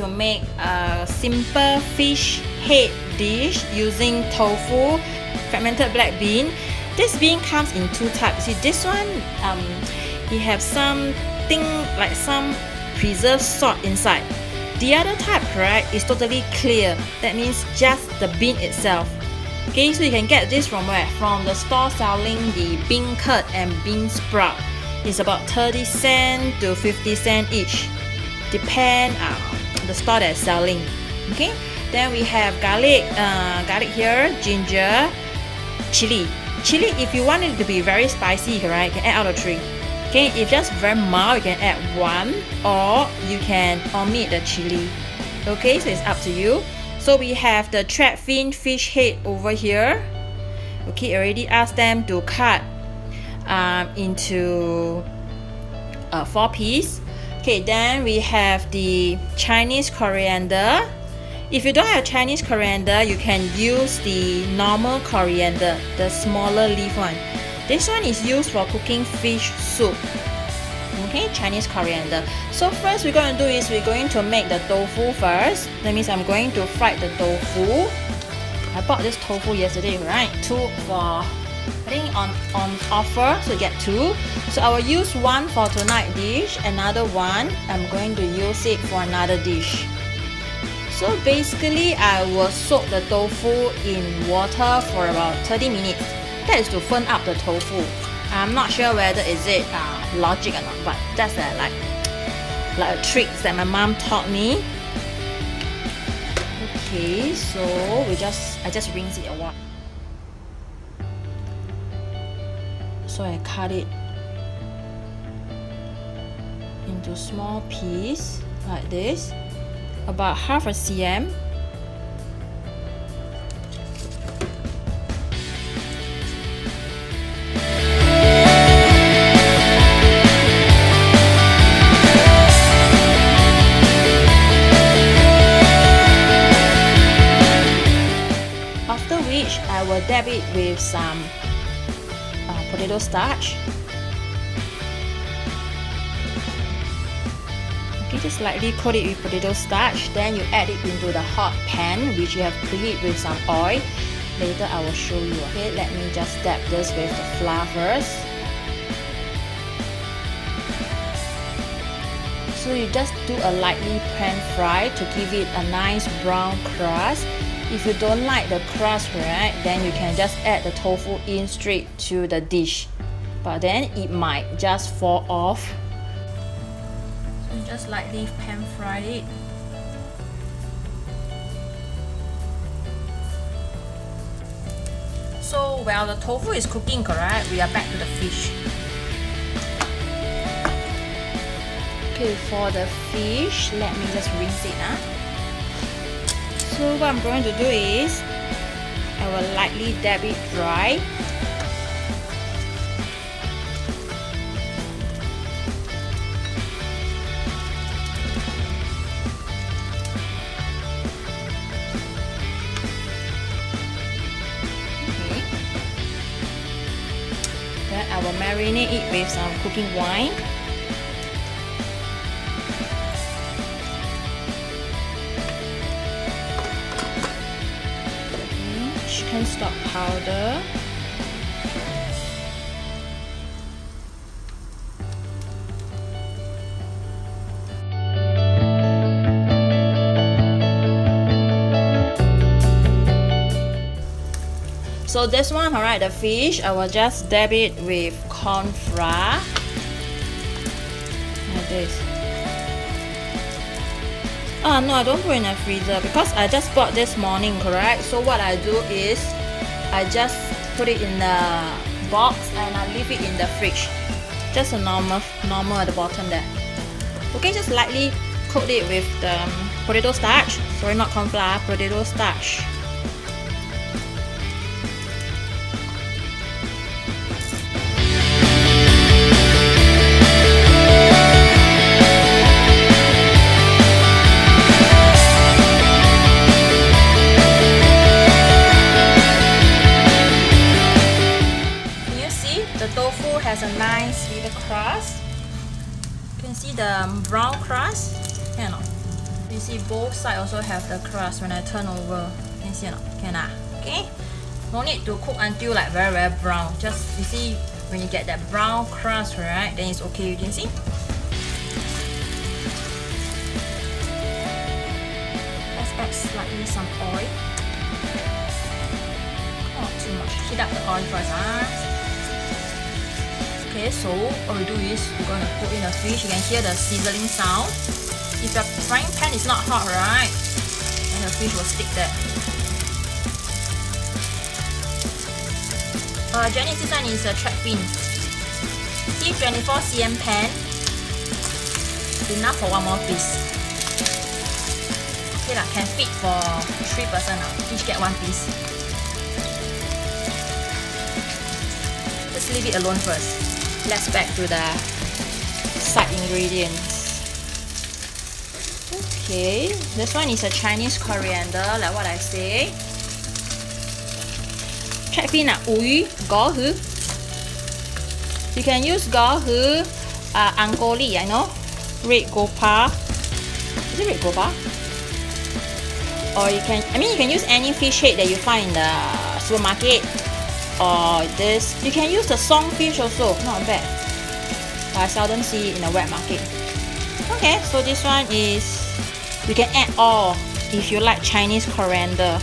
to make a simple fish head dish using tofu, fermented black bean. This bean comes in two types. See, this one, it have something like some preserved salt inside. The other type, correct, is totally clear. That means just the bean itself. Okay, so you can get this from where? From the store selling the bean curd and bean sprout. It's about 30 cents to 50 cents each. Depend on the store that's selling. Okay, then we have garlic here, ginger, chili. Chili, if you want it to be very spicy, right, you can add out of 3. Okay, if just very mild, you can add 1, or you can omit the chili. Okay, so it's up to you. So we have the trap fin fish head over here. Okay, already asked them to cut into 4 pieces. Okay, then we have the Chinese coriander. If you don't have Chinese coriander, you can use the normal coriander, the smaller leaf one. This one is used for cooking fish soup. Okay, Chinese coriander. So first we're going to do is we're going to make the tofu first. That means I'm going to fry the tofu. I bought this tofu yesterday, right? 2 for, I think on offer, so get 2. So I will use 1 for tonight dish, another one I'm going to use it for another dish. So basically I will soak the tofu in water for about 30 minutes. That is to firm up the tofu. I'm not sure whether is it logic or not, but that's like a trick that my mom taught me. Okay, so I just rinse it a while. So I cut it into small pieces like this, about half a cm. After which I will dab it with some potato starch. Okay, just lightly coat it with potato starch. Then you add it into the hot pan, which you have preheated with some oil. Later I will show you. Okay, let me just dab this with the flour first. So you just do a lightly pan fry to give it a nice brown crust. If you don't like the crust, right, then you can just add the tofu in straight to the dish. But then it might just fall off. So you just lightly pan fry it. So while the tofu is cooking, correct, we are back to the fish. Okay, for the fish, let me just rinse it. So what I'm going to do is, I will lightly dab it dry. Okay. Then I will marinate it with some cooking wine. Chicken stock powder, so this one, alright, the fish, I will just dab it with corn flour like this. No, I don't put in the freezer because I just bought this morning, correct? So what I do is I just put it in the box and I leave it in the fridge. Just a normal at the bottom there. Okay, just lightly coat it with the potato starch. Sorry, not corn flour, potato starch. Has a nice little crust. You can see the brown crust. You know, see both sides also have the crust when I turn over. Can you see or not? Can ah? Okay. No need to cook until like very brown. Just you see when you get that brown crust, right? Then it's okay. You can see. Let's add slightly some oil. Not too much. Heat up the oil first, Okay, so what we do is we're going to put in the fish. You can hear the sizzling sound. If your frying pan is not hot, right, then the fish will stick there. Jenny, this one is a track pin. See, 24 cm pan. Enough for one more piece. Okay lah, can fit for 3 person now. Each get one piece. Just leave it alone first. Let's back to the side ingredients. Okay, this one is a Chinese coriander, like what I say. Check in gõ hứ. You can use gõ hứ, angoli, I know, red gopher. Is it red gopher? Or you can use any fish head that you find in the supermarket. Or this, you can use the song fish also, not bad. But I seldom see it in a wet market. Okay, so this one is, you can add all if you like Chinese coriander.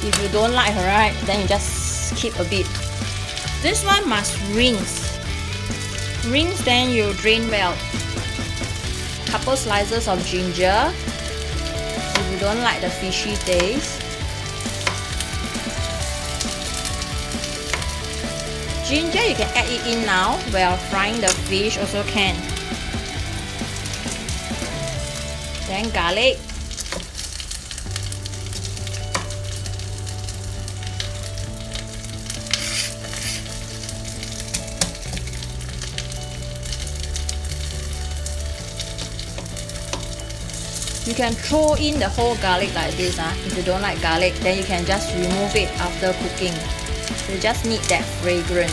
If you don't like, right, then you just keep a bit. This one must rinse. Rinse, then you drain well. Couple slices of ginger. If you don't like the fishy taste. Ginger, you can add it in now while frying the fish, also can. Then garlic. You can throw in the whole garlic like this. If you don't like garlic, then you can just remove it after cooking. You just need that fragrance.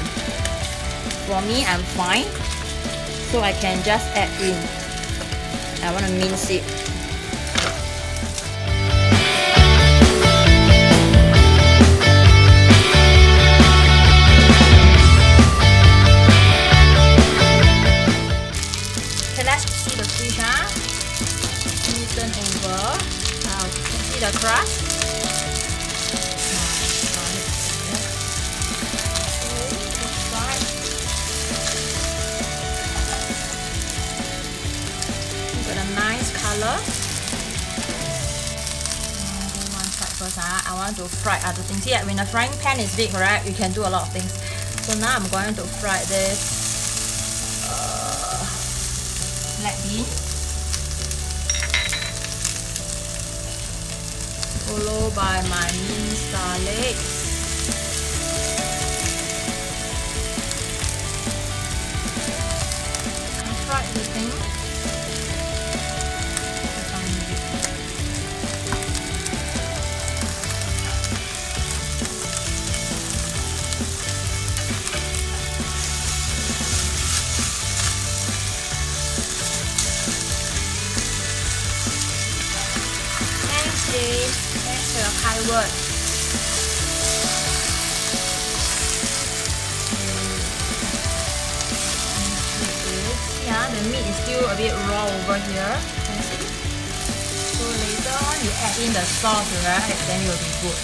For me, I'm fine. So I can just add in. I want to mince it. Okay, let's see the fish. Turn over. Now, see the crust? Nice color. One side first. I want to fry other things. See, when the frying pan is big, right, you can do a lot of things. So now I'm going to fry this black bean, followed by my minced garlic. Fry the thing. Thanks for your kind word. Yeah, the meat is still a bit raw over here. Can you see? So later on you add in the sauce, right? Then it will be good.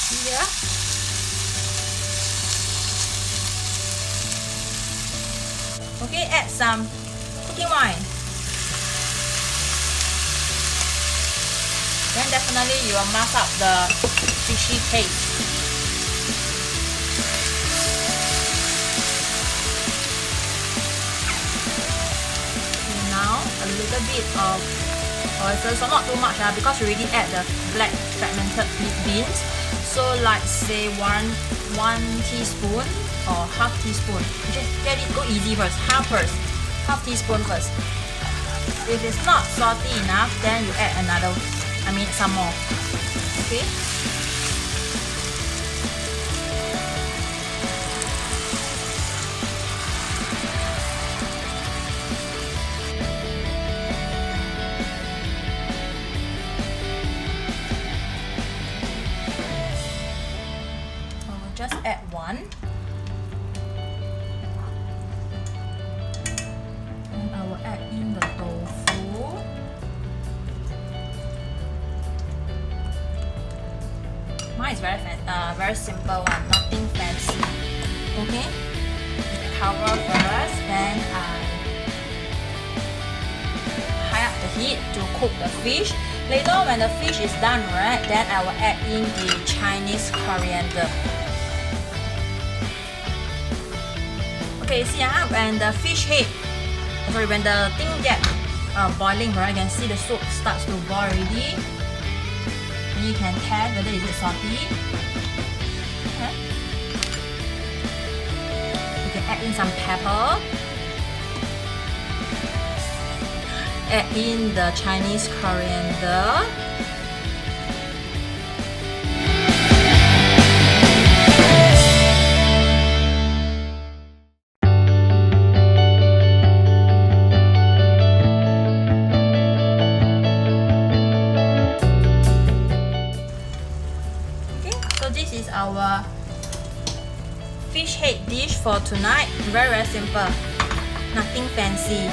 See here? Okay, add some cooking wine. Then definitely you will mask up the fishy taste. Okay, now a little bit of oyster, so not too much because we already add the black fermented beans. So like say one teaspoon or half teaspoon. Just get it, go easy first, half teaspoon first. If it's not salty enough, then you add some more. Okay. just add one. And I will add in the tofu. Mine is very simple one, nothing fancy. Okay, cover first, then I high up the heat to cook the fish. Later when the fish is done, right, then I will add in the Chinese coriander. Okay, see when the fish head, when the thing get boiling, right, you can see the soup starts to boil already. And you can test whether is it salty. Okay. You can add in some pepper. Add in the Chinese coriander. Okay, so this is our fish head dish for tonight. Very simple, nothing fancy.